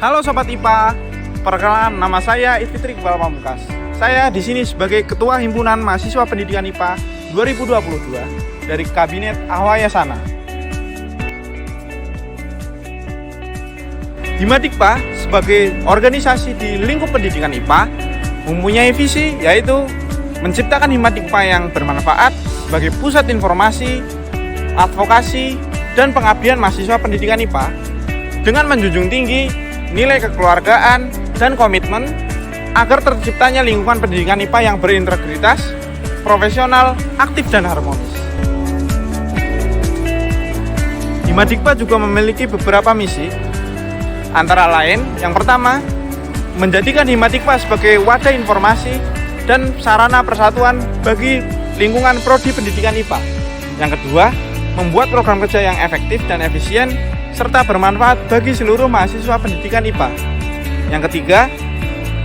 Halo Sobat IPA, perkenalkan nama saya Ifitri Iqbal Pamungkas. Saya di sini sebagai Ketua Himpunan Mahasiswa Pendidikan IPA 2022 dari Kabinet Ahwayasana. Himadikpa sebagai organisasi di lingkup pendidikan IPA mempunyai visi yaitu menciptakan Himadikpa yang bermanfaat sebagai pusat informasi, advokasi, dan pengabdian mahasiswa pendidikan IPA dengan menjunjung tinggi nilai kekeluargaan dan komitmen agar terciptanya lingkungan pendidikan IPA yang berintegritas, profesional, aktif, dan harmonis. Himadikpa juga memiliki beberapa misi, antara lain yang pertama, menjadikan Himadikpa sebagai wadah informasi dan sarana persatuan bagi lingkungan prodi pendidikan IPA. Yang kedua, membuat program kerja yang efektif dan efisien serta bermanfaat bagi seluruh mahasiswa pendidikan IPA. Yang ketiga,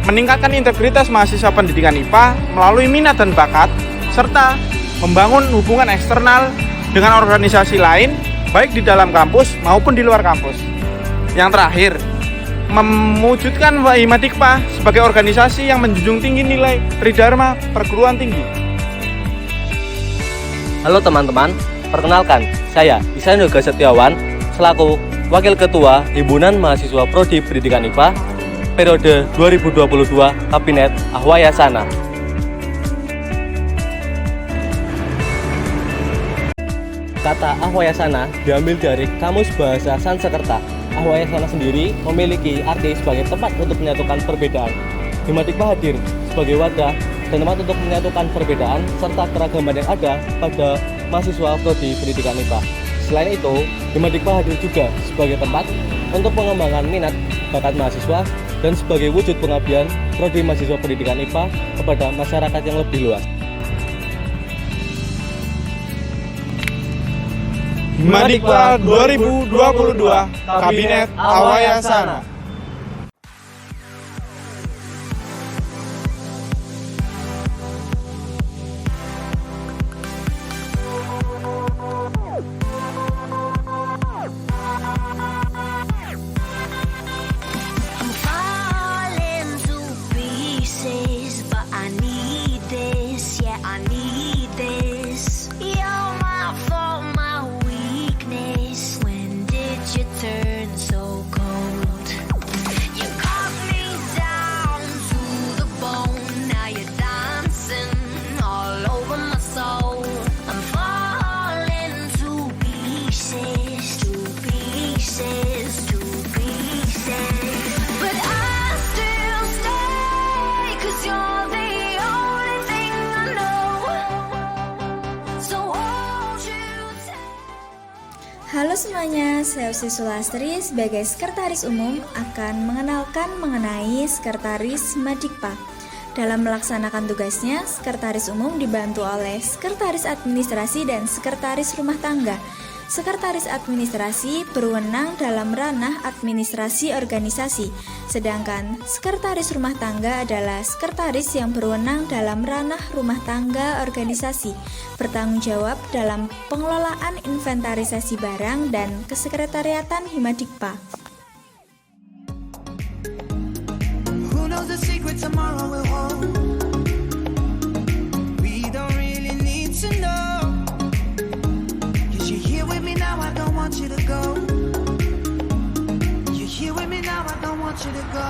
meningkatkan integritas mahasiswa pendidikan IPA melalui minat dan bakat serta membangun hubungan eksternal dengan organisasi lain baik di dalam kampus maupun di luar kampus. Yang terakhir, mewujudkan Himadikpa sebagai organisasi yang menjunjung tinggi nilai tridharma perguruan tinggi. Halo teman-teman, perkenalkan, saya Ihsan Yoga Setiawan selaku Wakil Ketua Himpunan Mahasiswa Prodi Pendidikan IPA periode 2022 Kabinet Ahwayasana. Kata Ahwayasana diambil dari Kamus Bahasa Sanskerta. Ahwayasana sendiri memiliki arti sebagai tempat untuk menyatukan perbedaan. Himadikpa hadir sebagai wadah dan tempat untuk menyatukan perbedaan serta keragaman yang ada pada mahasiswa prodi pendidikan IPA. Selain itu, Himadikpa hadir juga sebagai tempat untuk pengembangan minat bakat mahasiswa dan sebagai wujud pengabdian prodi mahasiswa pendidikan IPA kepada masyarakat yang lebih luas. Himadikpa 2022 Kabinet Ahwayasana. Halo semuanya, saya Usi Sulastri sebagai Sekretaris Umum akan mengenalkan mengenai Sekretaris Himadikpa. Dalam melaksanakan tugasnya, Sekretaris Umum dibantu oleh Sekretaris Administrasi dan Sekretaris Rumah Tangga. Sekretaris Administrasi berwenang dalam ranah administrasi organisasi, sedangkan Sekretaris Rumah Tangga adalah sekretaris yang berwenang dalam ranah rumah tangga organisasi, bertanggung jawab dalam pengelolaan inventarisasi barang dan kesekretariatan Himadikpa. Who knows the secret tomorrow will hold? We don't really need to know. I don't want you to go. You're here with me now, I don't want you to go.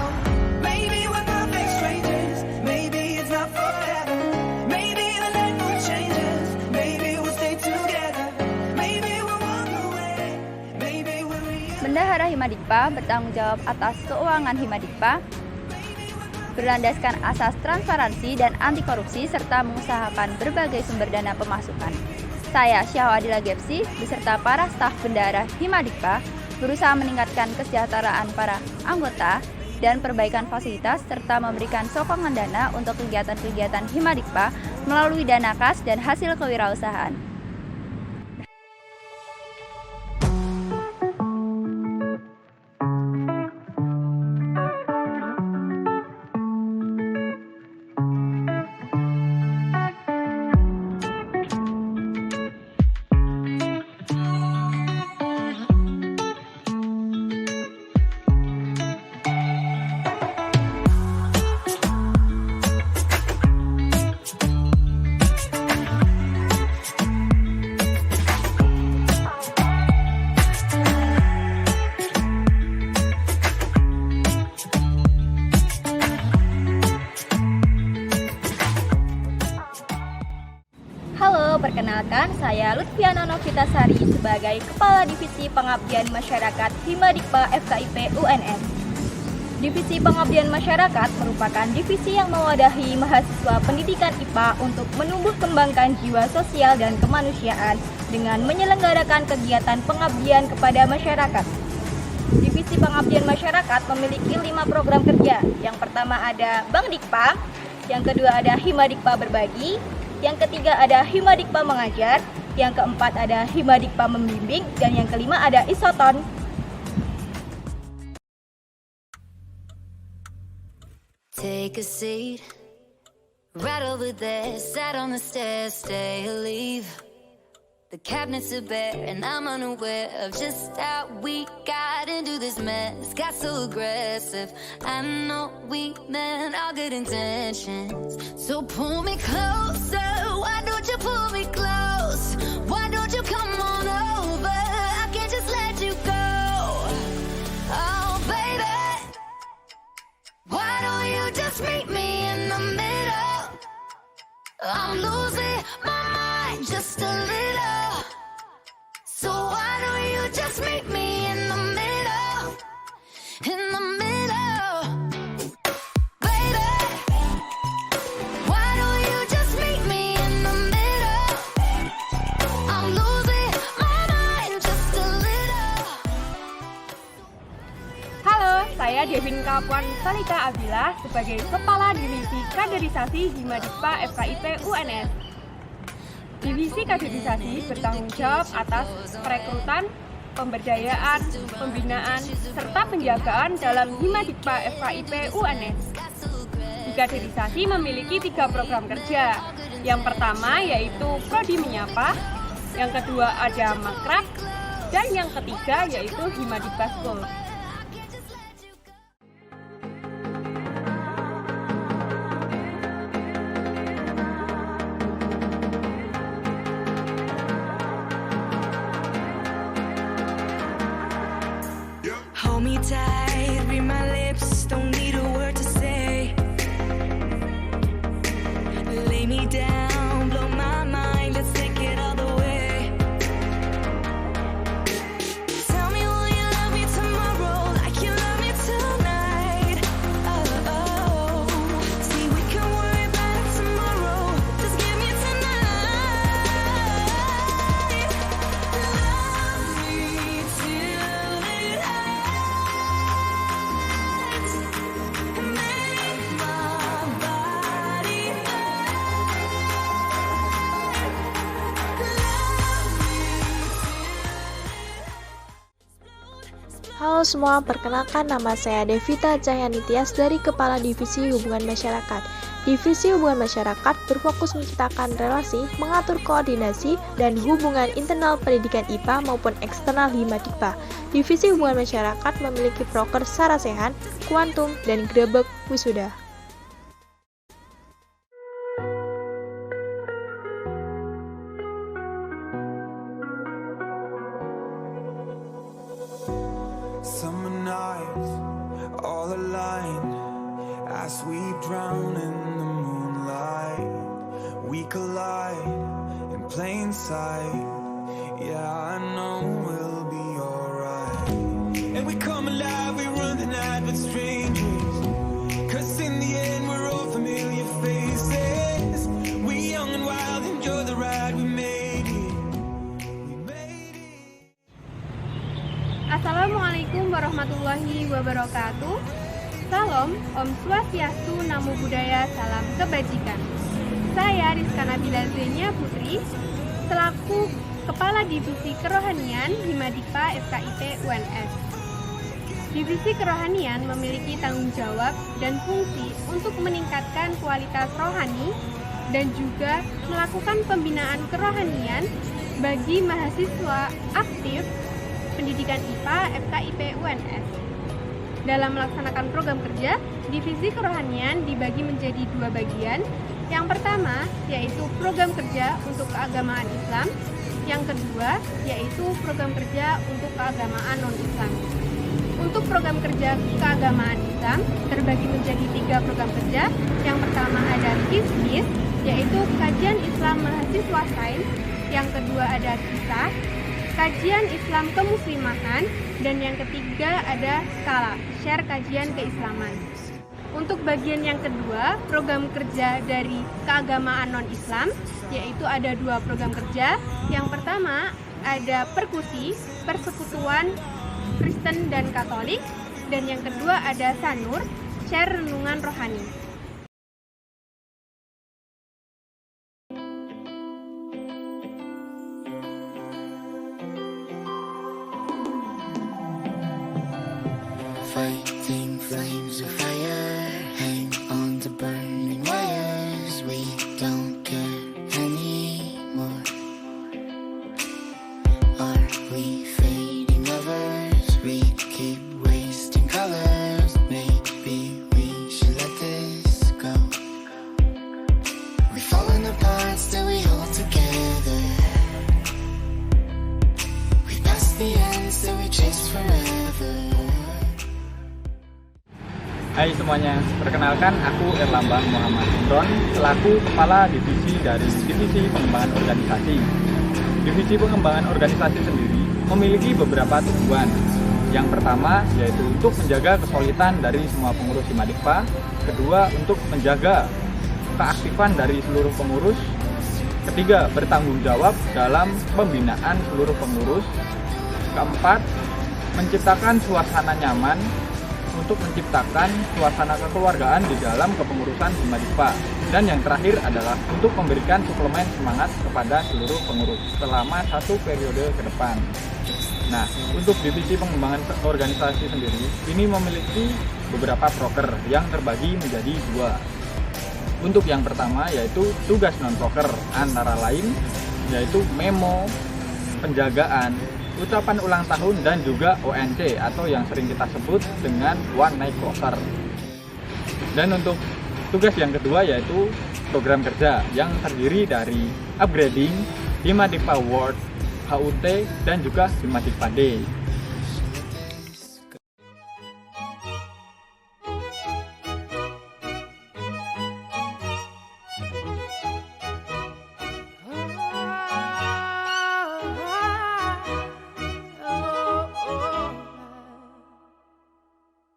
Maybe we're perfect strangers. Maybe it's not forever. Maybe the night will change us. Maybe we'll stay together. Maybe we'll walk away. Maybe we'll realize. Bendahara Himadikpa bertanggung jawab atas keuangan Himadikpa, berlandaskan asas transparansi dan anti korupsi serta mengusahakan berbagai sumber dana pemasukan. Saya Syahwa Adila Gepsi beserta para staf bendahara Himadikpa berusaha meningkatkan kesejahteraan para anggota dan perbaikan fasilitas serta memberikan sokongan dana untuk kegiatan-kegiatan Himadikpa melalui dana kas dan hasil kewirausahaan. Halo, perkenalkan saya Lutfiana Novitasari sebagai Kepala Divisi Pengabdian Masyarakat Himadikpa FKIP UNS. Divisi Pengabdian Masyarakat merupakan divisi yang mewadahi mahasiswa pendidikan IPA untuk menumbuh kembangkan jiwa sosial dan kemanusiaan dengan menyelenggarakan kegiatan pengabdian kepada masyarakat. Divisi Pengabdian Masyarakat memiliki 5 program kerja. Yang pertama ada Bangdikpa, yang kedua ada Himadikpa Berbagi, yang ketiga ada Himadikpa Mengajar, yang keempat ada Himadikpa Membimbing, dan yang kelima ada Isoton. Take a seat, right over there, sat on the stairs, stay or leave. The cabinets are bare and I'm unaware of just how we got into this mess. Got so aggressive, I know we meant all good intentions. So pull me closer, why don't you pull me close? Why don't you come on over, I can't just let you go. Oh baby, why don't you just meet me in the middle? I'm losing my mind just a little. So why don't you just meet me in the middle? In the middle. Baby, why don't you just meet me in the middle? I'm losing my mind just a little. Halo, saya Devin Kapuan Salika Abila sebagai Kepala Divisi Kaderisasi Himadikpa FKIP UNS. Divisi kaderisasi bertanggung jawab atas perekrutan, pemberdayaan, pembinaan, serta penjagaan dalam Himadikpa FKIP UNS. Di kaderisasi memiliki 3 program kerja. Yang pertama yaitu Prodi Menyapa, yang kedua ada Makrab, dan yang ketiga yaitu Himadikpa School. Hold me tight, read my lips, don't need a word to say. Lay me down, blow my mind, let's take it all the way. Tell me will you love me tomorrow like you love me tonight. Oh, oh. See we can worry about it tomorrow, just give me tonight. Love me till it hurts. Make my body Halo semua, perkenalkan nama saya Devita Cahyanityas dari Kepala Divisi Hubungan Masyarakat. Divisi Hubungan Masyarakat berfokus menciptakan relasi, mengatur koordinasi, dan hubungan internal pendidikan IPA maupun eksternal Himadikpa. Divisi Hubungan Masyarakat memiliki proker Sarasehan, Kuantum, dan Grebek Wisuda. Summer nights, all aligned, as we drown in the moonlight, we collide in plain sight. Yeah, I know we'll be alright. And we come alive, we run the night with strangers, 'cause in the end we're all familiar faces. We young and wild, enjoy the ride, we made it. Assalamualaikum warahmatullahi wabarakatuh. Salam, Om Swastiastu, Namo Buddhaya, Salam Kebajikan. Saya Rizka Nabila Zenia Putri, selaku Kepala Divisi Kerohanian Himadikpa FKIP UNS. Divisi Kerohanian memiliki tanggung jawab dan fungsi untuk meningkatkan kualitas rohani dan juga melakukan pembinaan kerohanian bagi mahasiswa aktif Pendidikan IPA FKIP UNS. Dalam melaksanakan program kerja, Divisi Kerohanian dibagi menjadi 2 bagian. Yang pertama yaitu program kerja untuk keagamaan Islam, yang kedua yaitu program kerja untuk keagamaan non-Islam. Untuk program kerja keagamaan Islam terbagi menjadi 3 program kerja. Yang pertama ada KISMIS, yaitu Kajian Islam Mahasiswa Sains. Yang kedua ada Kisah, Kajian Islam Kemuslimahan. Dan yang ketiga ada Skala, Share Kajian Keislaman. Untuk bagian yang kedua, program kerja dari keagamaan non-Islam, yaitu ada 2 program kerja. Yang pertama ada Perkusi, Persekutuan Kristen dan Katolik. Dan yang kedua ada Sanur, Share Renungan Rohani. Fighting flames of fire, hang on to burning wires. We don't care anymore. Are we fading lovers? We keep wasting colors. Maybe we should let this go. We're falling apart, still we hold together. We passed the end, still we chase forever. Hai semuanya, perkenalkan aku Erlambang Muhammad Imron selaku Kepala Divisi dari Divisi Pengembangan Organisasi. Divisi Pengembangan Organisasi sendiri memiliki beberapa tujuan. Yang pertama yaitu untuk menjaga kesulitan dari semua pengurus Himadikpa. Kedua, untuk menjaga keaktifan dari seluruh pengurus. Ketiga, bertanggung jawab dalam pembinaan seluruh pengurus. Keempat, menciptakan suasana nyaman untuk menciptakan suasana kekeluargaan di dalam kepengurusan Himadikpa. Dan yang terakhir adalah untuk memberikan suplemen semangat kepada seluruh pengurus selama 1 periode ke depan. Nah, untuk divisi pengembangan organisasi sendiri, ini memiliki beberapa proker yang terbagi menjadi 2. Untuk yang pertama yaitu tugas non-proker, antara lain yaitu memo, penjagaan, ucapan ulang tahun, dan juga ONC atau yang sering kita sebut dengan One Night Closer. Dan untuk tugas yang kedua yaitu program kerja yang terdiri dari upgrading, Himadikpa World, HUT, dan juga Himadikpa Day.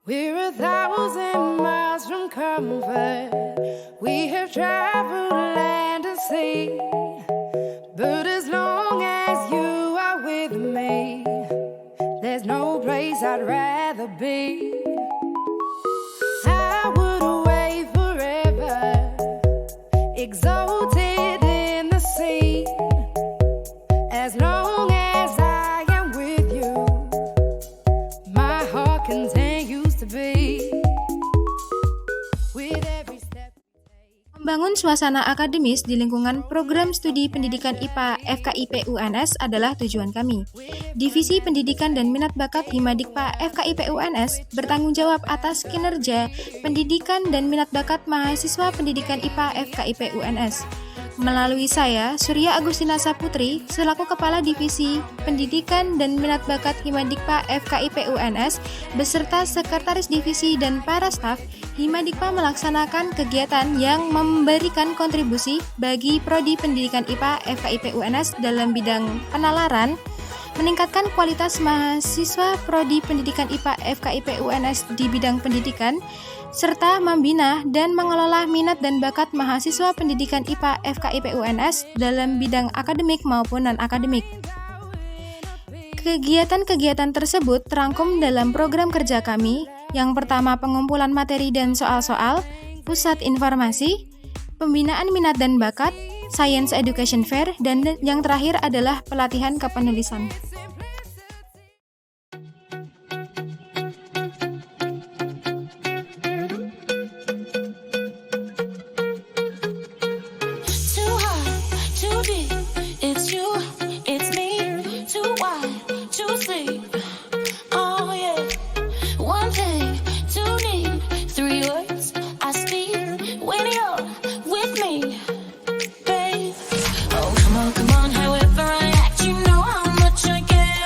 We're 1,000 miles from comfort. We have traveled land and sea. But as long as you are with me, there's no place I'd rather be. I would away forever, exalted in the sea. As long as I am with you, my heart continues to beat. With every step Membangun suasana akademis di lingkungan Program Studi Pendidikan IPA FKIP UNS adalah tujuan kami. Divisi Pendidikan dan Minat Bakat Himadikpa FKIP UNS bertanggung jawab atas kinerja pendidikan dan minat bakat mahasiswa pendidikan IPA FKIP UNS. Melalui saya, Surya Agustina Saputri, selaku Kepala Divisi Pendidikan dan Minat Bakat Himadikpa FKIP UNS, beserta Sekretaris Divisi dan para staf, Himadikpa melaksanakan kegiatan yang memberikan kontribusi bagi Prodi Pendidikan IPA FKIP UNS dalam bidang penalaran, meningkatkan kualitas mahasiswa Prodi Pendidikan IPA FKIP UNS di bidang pendidikan, serta membina dan mengelola minat dan bakat mahasiswa pendidikan IPA FKIP UNS dalam bidang akademik maupun non-akademik. Kegiatan-kegiatan tersebut terangkum dalam program kerja kami. Yang pertama, pengumpulan materi dan soal-soal, pusat informasi, pembinaan minat dan bakat, science education fair, dan yang terakhir adalah pelatihan kepenulisan. Too high, too deep, it's you, it's me, too wide, too sleep. Oh yeah, one thing, two need, 3 words I speak when you're with me, babe. Oh come on, however I act, you know how much I care.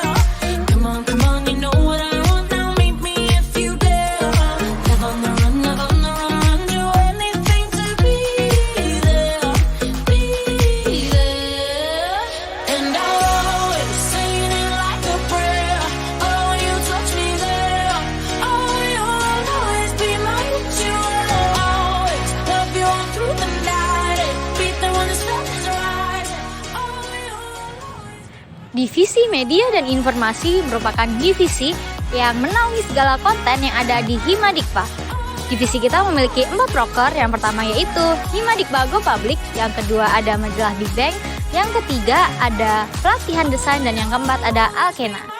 Divisi Media dan Informasi merupakan divisi yang menaungi segala konten yang ada di Himadikpa. Divisi kita memiliki 4 proker, yang pertama yaitu Himadikpa Go Public, yang kedua ada majalah Big Bang, yang ketiga ada pelatihan desain, dan yang keempat ada Alkena.